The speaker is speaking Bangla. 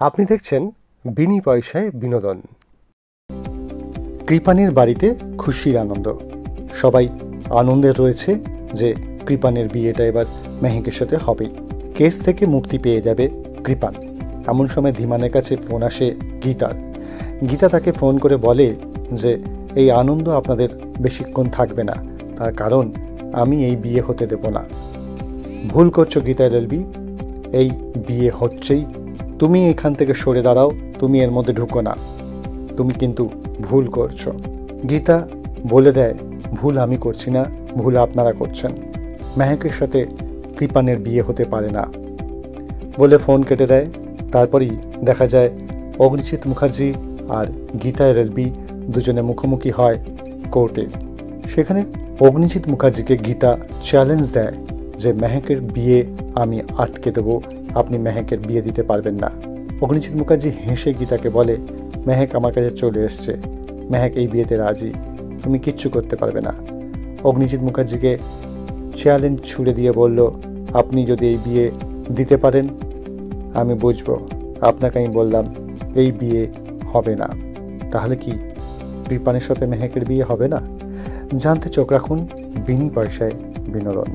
আপনি দেখছেন বিনি পয়সায় বিনোদন। কৃপানের বাড়িতে খুশির আনন্দ, সবাই আনন্দে রয়েছে যে কৃপানের বিয়েটা এবার মেহেকের সাথে হবেই। কেস থেকে মুক্তি পেয়ে যাবে কৃপান। এমন সময় ধীমানের কাছে ফোন আসে গীতার। গীতা তাকে ফোন করে বলে যে এই আনন্দ আপনাদের বেশিক্ষণ থাকবে না, তার কারণ আমি এই বিয়ে হতে দেব না। ভুল করছো গীতা এলএলবি, এই বিয়ে হচ্ছেই। তুমি এখান থেকে সরে দাঁড়াও, তুমি এর মধ্যে ঢুকো না, তুমি কিন্তু ভুল করছো। গীতা বলে দেয় ভুল আমি করছি না, ভুল আপনারা করছেন। মেহেকের সাথে কৃপানের বিয়ে হতে পারে না বলে ফোন কেটে দেয়। তারপরই দেখা যায় অগ্নিজিৎ মুখার্জি আর গীতা এলএলবি দুজনে মুখোমুখি হয় কোর্টে। সেখানে অগ্নিজিৎ মুখার্জিকে গীতা চ্যালেঞ্জ দেয় যে মেহেকের বিয়ে আমি আটকে দেবো, আপনি মেহেকের বিয়ে দিতে পারবেন না। অগ্নিজিৎ মুখার্জি হেসে গীতাকে বলে মেহেক আমার কাছে চলে এসছে, মেহেক এই বিয়েতে রাজি, তুমি কিচ্ছু করতে পারবে না। অগ্নিজিৎ মুখার্জিকে চ্যালেঞ্জ ছুড়ে দিয়ে বলল আপনি যদি এই বিয়ে দিতে পারেন আমি বুঝবো, আপনাকে আমি বললাম এই বিয়ে হবে না। তাহলে কি কৃপানের সাথে মেহেকের বিয়ে হবে না? জানতে চোখ রাখুন বিনি পয়সায় বিনোদন।